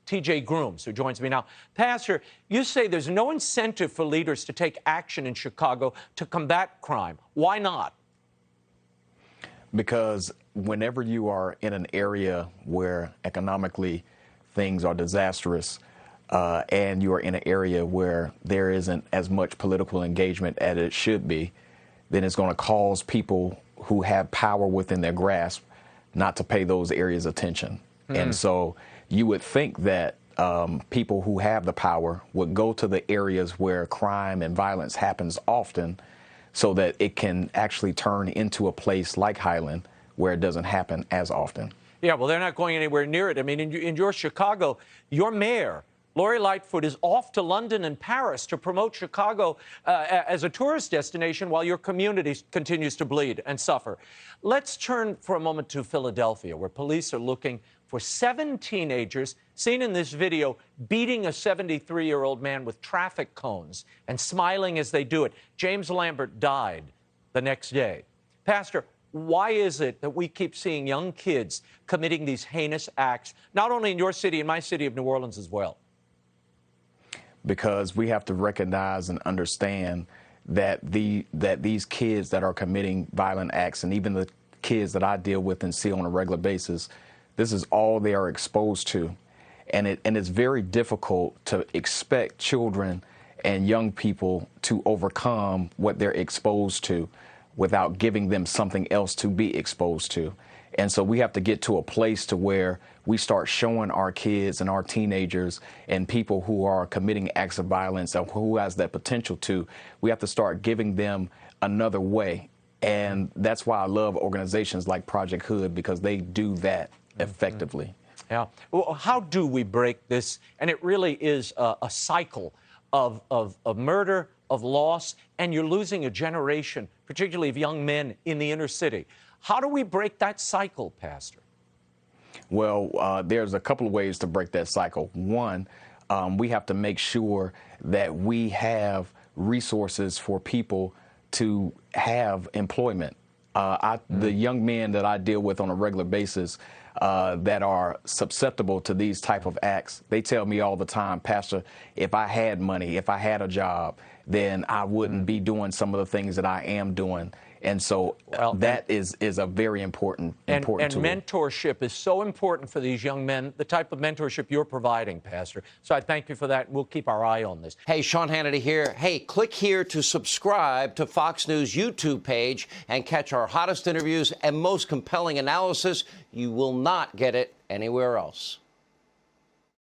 TJ Grooms, who joins me now. Pastor, you say there's no incentive for leaders to take action in Chicago to combat crime. Why not? Because whenever you are in an area where economically things are disastrous, and you are in an area where there isn't as much political engagement as it should be, then it's going to cause people who have power within their grasp not to pay those areas attention. And so you would think that people who have the power would go to the areas where crime and violence happens often so that it can actually turn into a place like Highland where it doesn't happen as often. Yeah, well, they're not going anywhere near it. I mean, in your Chicago, your mayor, Lori Lightfoot, is off to London and Paris to promote Chicago as a tourist destination while your community continues to bleed and suffer. Let's turn for a moment to Philadelphia, where police are looking for 7 teenagers seen in this video beating a 73-year-old man with traffic cones and smiling as they do it. James Lambert died the next day. Pastor, why is it that we keep seeing young kids committing these heinous acts, not only in your city, in my city of New Orleans as well? Because we have to recognize and understand that these kids that are committing violent acts, and even the kids that I deal with and see on a regular basis, this is all they are exposed to. And it's very difficult to expect children and young people to overcome what they're exposed to without giving them something else to be exposed to. And so we have to get to a place to where we start showing our kids and our teenagers and people who are committing acts of violence or who has that potential to, we have to start giving them another way. And that's why I love organizations like Project Hood, because they do that effectively. Yeah. Well, how do we break this? And it really is a cycle of murder, of loss, and you're losing a generation, particularly of young men in the inner city. How do we break that cycle, Pastor? Well, there's a couple of ways to break that cycle. One, we have to make sure that we have resources for people to have employment. The young men that I deal with on a regular basis that are susceptible to these type of acts, they tell me all the time, Pastor, if I had money, if I had a job, then I wouldn't be doing some of the things that I am doing. And so that is a very important tool. And mentorship is so important for these young men, the type of mentorship you're providing, Pastor. So I thank you for that. We'll keep our eye on this. Hey, Sean Hannity here. Hey, click here to subscribe to Fox News YouTube page and catch our hottest interviews and most compelling analysis. You will not get it anywhere else.